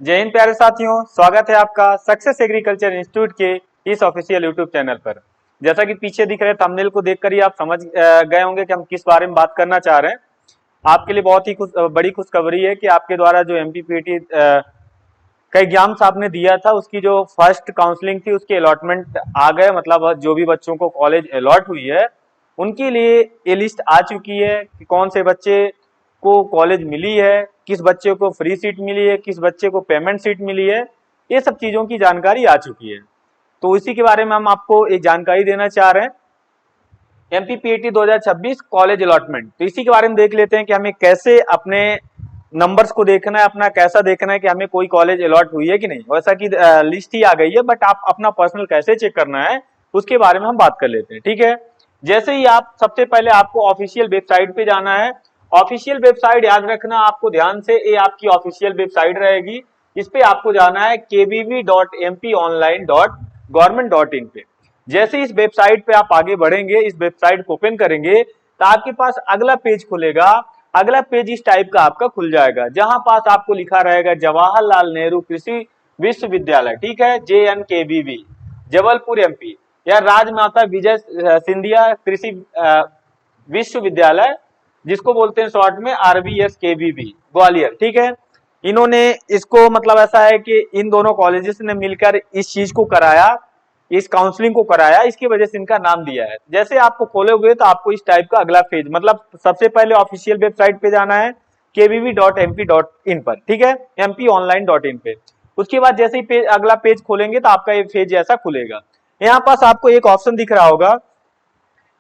जय हिंद प्यारे साथियों, स्वागत है आपका सक्सेस एग्रीकल्चर इंस्टीट्यूट के इस ऑफिशियल यूट्यूब चैनल पर। जैसा कि पीछे दिख रहे थंबनेल को देखकर ही आप समझ गए होंगे कि हम किस बारे में बात करना चाह रहे हैं। आपके लिए बहुत ही बड़ी खुशखबरी है कि आपके द्वारा जो एमपीपीटी का एग्जाम्स आपने दिया था उसकी जो फर्स्ट काउंसलिंग थी उसकी अलॉटमेंट आ गए। मतलब जो भी बच्चों को कॉलेज अलॉट हुई है उनके लिए ये लिस्ट आ चुकी है कि कौन से बच्चे को कॉलेज मिली है, किस बच्चे को फ्री सीट मिली है, किस बच्चे को पेमेंट सीट मिली है। ये सब चीजों की जानकारी आ चुकी है, तो इसी के बारे में हम आपको एक जानकारी देना चाह रहे हैं। एमपीपीटी 2026 कॉलेज अलॉटमेंट, तो इसी के बारे में देख लेते हैं कि हमें कैसे अपने नंबर्स को देखना है, अपना कैसा देखना है कि हमें कोई कॉलेज अलॉट हुई है कि नहीं। वैसा कि लिस्ट ही आ गई है, बट आप अपना पर्सनल कैसे चेक करना है उसके बारे में हम बात कर लेते हैं। ठीक है, जैसे ही आप सबसे पहले आपको ऑफिशियल वेबसाइट पे जाना है। ऑफिशियल वेबसाइट याद रखना आपको ध्यान से, ये आपकी ऑफिशियल वेबसाइट रहेगी। इस पे आपको जाना है kbv.mponline.government.in पे। जैसे इस वेबसाइट पे आप आगे बढ़ेंगे, इस वेबसाइट को ओपन करेंगे तो आपके पास अगला पेज खुलेगा। अगला पेज इस टाइप का आपका खुल जाएगा, जहां पास आपको लिखा रहेगा जवाहरलाल नेहरू कृषि विश्वविद्यालय। ठीक है, JNKVV जबलपुर MP, या राजमाता विजय सिंधिया कृषि विश्वविद्यालय, जिसको बोलते हैं शॉर्ट में RVSKVB ग्वालियर। ठीक है, इन्होंने इसको मतलब ऐसा है कि इन दोनों कॉलेजेस ने मिलकर इस चीज को कराया, इस काउंसलिंग को कराया, इसकी वजह से इनका नाम दिया है। जैसे आपको खोलोगे तो आपको इस टाइप का अगला पेज, मतलब सबसे पहले ऑफिशियल वेबसाइट पे जाना है kbv.mp.in पर। ठीक है, mponline.in पे। उसके बाद जैसे ही पेज अगला पेज खोलेंगे तो आपका ये पेज ऐसा खुलेगा। यहाँ पास आपको एक ऑप्शन दिख रहा होगा,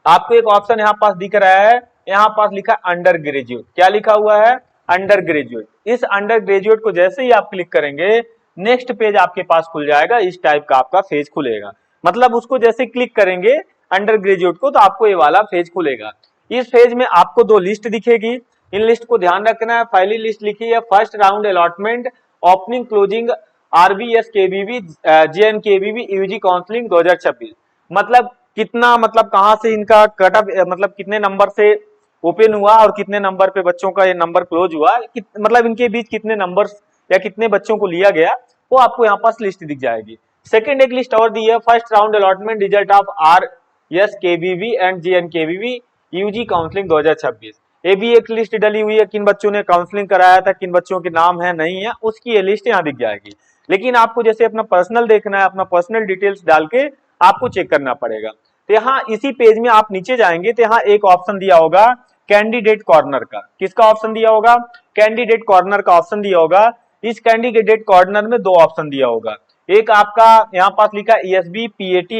आपको एक ऑप्शन यहाँ पास दिख रहा है, यहाँ पास लिखा अंडर ग्रेजुएट। क्या लिखा हुआ है? Under graduate. इस अंडर ग्रेजुएट को जैसे ही आप क्लिक करेंगे नेक्स्ट पेज आपके पास खुल जाएगा, इस टाइप का आपका पेज खुलेगा। मतलब उसको जैसे क्लिक करेंगे अंडर ग्रेजुएट को तो आपको ये वाला पेज खुलेगा। इस पेज में आपको दो लिस्ट दिखेगी, इन लिस्ट को ध्यान रखना है। पहली लिस्ट लिखी है first round allotment opening closing RVSKVB JNKVB UG counselling 2026। मतलब कितना, मतलब कहाँ से इनका कट ऑफ, मतलब कितने नंबर से ओपन हुआ और कितने नंबर पे बच्चों का ये नंबर क्लोज हुआ, मतलब इनके बीच कितने नंबर्स या कितने बच्चों को लिया गया, वो आपको यहाँ पास लिस्ट दिख जाएगी। सेकंड एक लिस्ट और दी है first round allotment result of RSKVB and JNKVB UG counselling 2026। ये भी एक लिस्ट डली हुई है, किन बच्चों ने काउंसलिंग कराया था, किन बच्चों के नाम है नहीं है, उसकी ये लिस्ट यहाँ दिख जाएगी। लेकिन आपको जैसे अपना पर्सनल देखना है, अपना पर्सनल डिटेल्स डाल के आपको चेक करना पड़ेगा। तो यहाँ इसी पेज में आप नीचे जाएंगे तो यहाँ एक ऑप्शन दिया होगा कैंडिडेट कॉर्नर का। किसका ऑप्शन दिया होगा? कैंडिडेट कॉर्नर का ऑप्शन दिया होगा। इस कैंडिडेट कॉर्नर में दो ऑप्शन दिया होगा, एक आपका यहाँ पास लिखा ESB PAT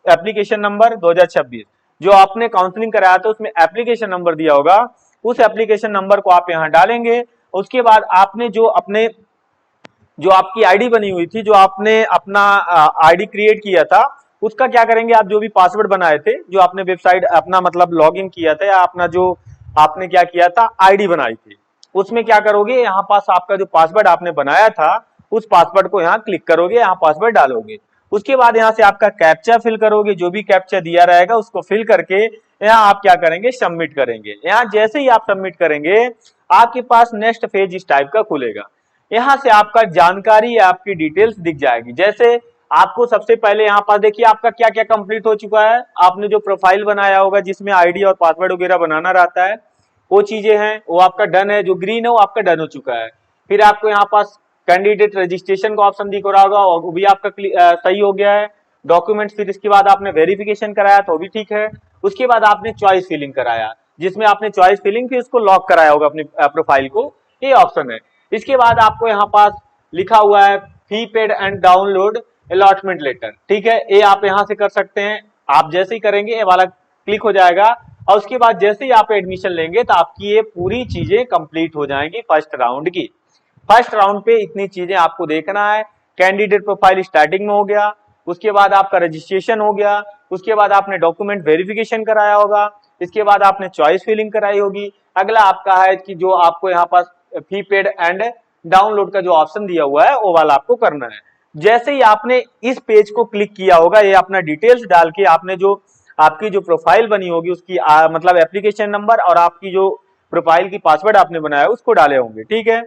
एप्लीकेशन नंबर 2026, जो आपने काउंसलिंग कराया था उसमें एप्लीकेशन नंबर दिया होगा, उस एप्लीकेशन नंबर को आप यहाँ डालेंगे। उसके बाद आपने जो आपकी आईडी बनी हुई थी, जो आपने अपना आईडी क्रिएट किया था, उसका क्या करेंगे आप, जो भी पासवर्ड बनाए थे, जो आपने वेबसाइट अपना मतलब लॉगिन किया था या अपना जो आपने क्या किया था आईडी बनाई थी, उसमें क्या करोगे, यहाँ पास आपका जो पासवर्ड आपने बनाया था उस पासवर्ड को यहाँ क्लिक करोगे, यहाँ पासवर्ड डालोगे। उसके बाद यहाँ से आपका कैप्चा फिल करोगे, जो भी कैप्चा दिया रहेगा उसको फिल करके यहाँ आप क्या करेंगे, सबमिट करेंगे। यहाँ जैसे ही आप सबमिट करेंगे आपके पास नेक्स्ट पेज इस टाइप का खुलेगा। यहाँ से आपका जानकारी, आपकी डिटेल्स दिख जाएगी। जैसे आपको सबसे पहले यहाँ पर देखिए आपका क्या क्या कंप्लीट हो चुका है। आपने जो प्रोफाइल बनाया होगा जिसमें आईडी और पासवर्ड वगैरह बनाना रहता है, वो चीजें हैं, वो आपका डन है। जो ग्रीन है वो आपका डन हो चुका है। फिर आपको यहाँ पास कैंडिडेट रजिस्ट्रेशन का ऑप्शन दिख रहा होगा, वो भी आपका सही हो गया है। डॉक्यूमेंट, फिर इसके बाद आपने वेरिफिकेशन कराया तो भी ठीक है। उसके बाद आपने चॉइस फिलिंग कराया, जिसमें आपने चॉइस फिलिंग फिर उसको लॉक कराया होगा अपनी प्रोफाइल को, ये ऑप्शन है। इसके बाद आपको यहाँ पास लिखा हुआ है fee paid and download allotment letter. ठीक है, ये आप यहाँ से कर सकते हैं। आप जैसे ही करेंगे ये वाला क्लिक हो जाएगा और उसके बाद जैसे ही आप एडमिशन लेंगे तो आपकी ये पूरी चीजें कंप्लीट हो जाएंगी फर्स्ट राउंड की। फर्स्ट राउंड पे इतनी चीजें आपको देखना है। कैंडिडेट प्रोफाइल स्टार्टिंग में हो गया, उसके बाद आपका रजिस्ट्रेशन हो गया, उसके बाद आपने डॉक्यूमेंट वेरिफिकेशन कराया होगा, इसके बाद आपने चॉइस फिलिंग कराई होगी। अगला आपका है कि जो आपको यहाँ पास फी पेड एंड डाउनलोड का जो ऑप्शन दिया हुआ है वो वाला आपको करना है। जैसे ही आपने इस पेज को क्लिक किया होगा, ये अपना डिटेल्स डाल के आपने जो आपकी जो प्रोफाइल बनी होगी उसकी मतलब एप्लीकेशन नंबर और आपकी जो प्रोफाइल की पासवर्ड आपने बनाया उसको डाले होंगे। ठीक है,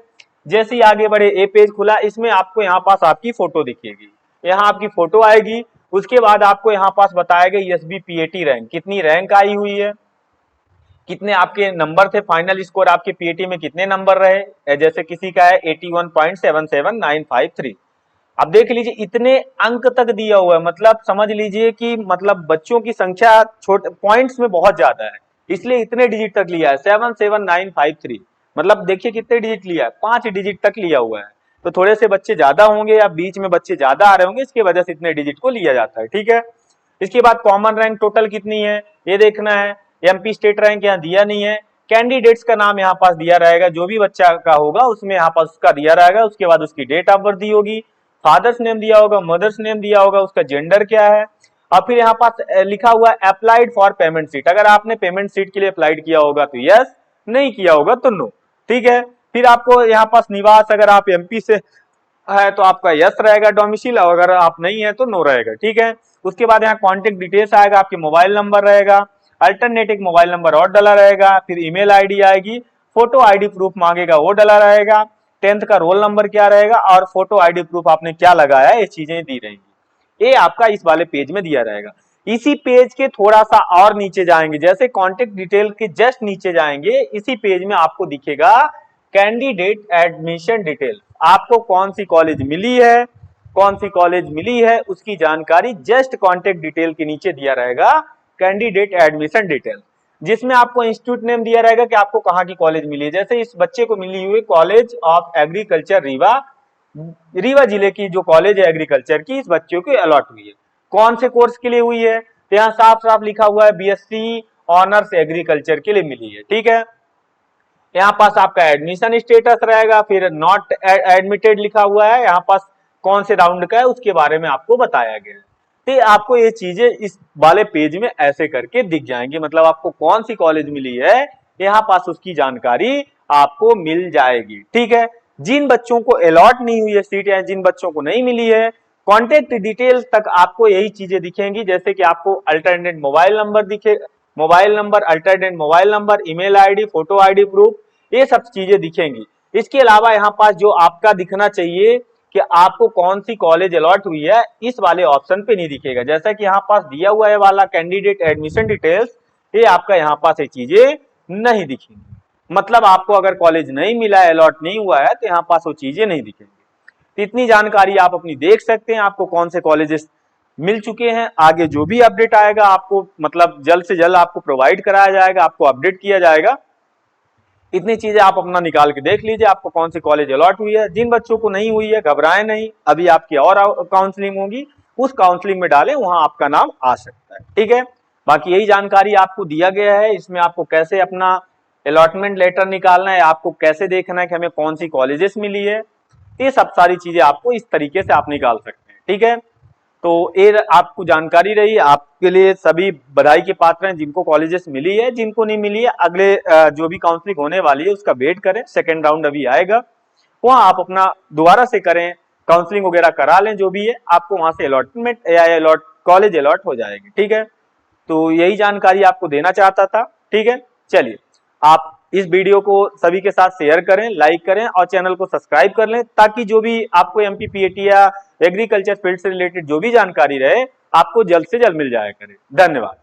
जैसे ही आगे बढ़े ए पेज खुला, इसमें आपको यहाँ पास आपकी फोटो दिखेगी, यहाँ आपकी फोटो आएगी। उसके बाद आपको यहाँ पास बताएगा एसबी पीएटी रैंक, कितनी रैंक आई हुई है, कितने आपके नंबर थे, फाइनल स्कोर आपके पीएटी में कितने नंबर रहे। जैसे किसी का है 81.77953। अब देख लीजिए इतने अंक तक दिया हुआ है, मतलब समझ लीजिए कि मतलब बच्चों की संख्या छोटे पॉइंट्स में बहुत ज्यादा है, इसलिए इतने डिजिट तक लिया है 77953। मतलब देखिए कितने डिजिट लिया है, 5 डिजिट तक लिया हुआ है। तो थोड़े से बच्चे ज्यादा होंगे या बीच में बच्चे ज्यादा आ रहे होंगे, इसकी वजह से इतने डिजिट को लिया जाता है, ठीक है। इसके बाद कॉमन रैंक टोटल कितनी है ये देखना है। एमपी स्टेट रैंक यहाँ दिया नहीं है। कैंडिडेट्स का नाम यहाँ पास दिया रहेगा, जो भी बच्चा का होगा उसमें यहाँ पास उसका दिया रहेगा। उसके बाद उसकी डेट ऑफ बर्थ दी होगी, फादर्स नेम दिया होगा, मदर्स नेम दिया होगा, उसका जेंडर क्या है। और फिर यहाँ पास लिखा हुआ है अप्लाइड फॉर पेमेंट सीट, अगर आपने पेमेंट सीट के लिए अप्लाइड किया होगा तो यस, नहीं किया होगा तो नो, ठीक है। फिर आपको यहाँ पास निवास, अगर आप एमपी से है तो आपका यस रहेगा डोमिसाइल, और अगर आप नहीं है तो नो रहेगा, ठीक है। उसके बाद यहाँ कॉन्टेक्ट डिटेल्स आएगा, आपके मोबाइल नंबर रहेगा, अल्टरनेटिव मोबाइल नंबर और डला रहेगा, फिर ईमेल आईडी आएगी, फोटो आईडी प्रूफ मांगेगा वो डला रहेगा, 10th का रोल नंबर क्या रहेगा और फोटो आईडी प्रूफ आपने क्या लगाया है, ये चीजें दी रहेंगी। ये आपका इस वाले पेज में दिया रहेगा। इसी पेज के थोड़ा सा और नीचे जाएंगे, जैसे कॉन्टेक्ट डिटेल के जस्ट नीचे जाएंगे, इसी पेज में आपको दिखेगा कैंडिडेट एडमिशन डिटेल, आपको कौन सी कॉलेज मिली है, कौन सी कॉलेज मिली है उसकी जानकारी जस्ट कॉन्टेक्ट डिटेल के नीचे दिया रहेगा, कैंडिडेट एडमिशन डिटेल, जिसमें आपको इंस्टीट्यूट नेम दिया रहेगा कि आपको कहाँ की कॉलेज मिली है। जैसे इस बच्चे को मिली हुई college of agriculture Rewa, Rewa जिले की जो कॉलेज है एग्रीकल्चर की, इस बच्चे को अलॉट हुई है। कौन से कोर्स के लिए हुई है, तो यहाँ साफ साफ लिखा हुआ है बीएससी ऑनर्स एग्रीकल्चर के लिए मिली है, ठीक है। यहाँ पास आपका एडमिशन स्टेटस रहेगा, फिर नॉट एडमिटेड लिखा हुआ है, यहाँ पास कौन से राउंड का है उसके बारे में आपको बताया गया है। तो आपको ये चीजें इस वाले पेज में ऐसे करके दिख जाएंगी, मतलब आपको कौन सी कॉलेज मिली है यहाँ पास उसकी जानकारी आपको मिल जाएगी, ठीक है। जिन बच्चों को अलॉट नहीं हुई है सीट या जिन बच्चों को नहीं मिली है, कॉन्टेक्ट डिटेल्स तक आपको यही चीजें दिखेंगी, जैसे कि आपको अल्टरनेट मोबाइल नंबर दिखे, mobile number, alternate mobile number, email ID, photo ID proof, ये सब चीजें दिखेंगी। इसके अलावा यहाँ पास जो आपका दिखना चाहिए कि आपको कौन सी कॉलेज अलॉट हुई है, इस वाले ऑप्शन पे नहीं दिखेगा। जैसा कि यहाँ पास दिया हुआ है वाला कैंडिडेट एडमिशन डिटेल्स, ये आपका यहाँ पास ये चीजें नहीं दिखेंगी, मतलब आपको अगर कॉलेज नहीं मिला है, अलॉट नहीं हुआ है, तो यहाँ पास वो चीजें नहीं दिखेंगी। तो इतनी जानकारी आप अपनी देख सकते हैं, आपको कौन से कॉलेजेस मिल चुके हैं। आगे जो भी अपडेट आएगा आपको मतलब जल्द से जल्द आपको प्रोवाइड कराया जाएगा, आपको अपडेट किया जाएगा। इतनी चीजें आप अपना निकाल के देख लीजिए, आपको कौन सी कॉलेज अलॉट हुई है। जिन बच्चों को नहीं हुई है घबराएं नहीं, अभी आपकी और काउंसलिंग होगी, उस काउंसलिंग में डालें, वहां आपका नाम आ सकता है, ठीक है। बाकी यही जानकारी आपको दिया गया है, इसमें आपको कैसे अपना अलॉटमेंट लेटर निकालना है, आपको कैसे देखना है कि हमें कौन सी कॉलेजेस मिली है, ये सब सारी चीजें आपको इस तरीके से आप निकाल सकते हैं, ठीक है। तो ये आपको जानकारी रही, आपके लिए सभी बधाई के पात्र हैं जिनको कॉलेजेस मिली है। जिनको नहीं मिली है, अगले जो भी काउंसलिंग होने वाली है उसका वेट करें, सेकेंड राउंड अभी आएगा, वहां आप अपना दोबारा से करें, काउंसलिंग वगैरह करा लें, जो भी है आपको वहां से अलॉटमेंट या कॉलेज अलॉट हो जाएगी, ठीक है। तो यही जानकारी आपको देना चाहता था, ठीक है। चलिए, आप इस वीडियो को सभी के साथ शेयर करें, लाइक करें और चैनल को सब्सक्राइब कर लें, ताकि जो भी आपको एमपीपीएटी या एग्रीकल्चर फील्ड से रिलेटेड जो भी जानकारी रहे, आपको जल्द से जल्द मिल जाया करे। धन्यवाद।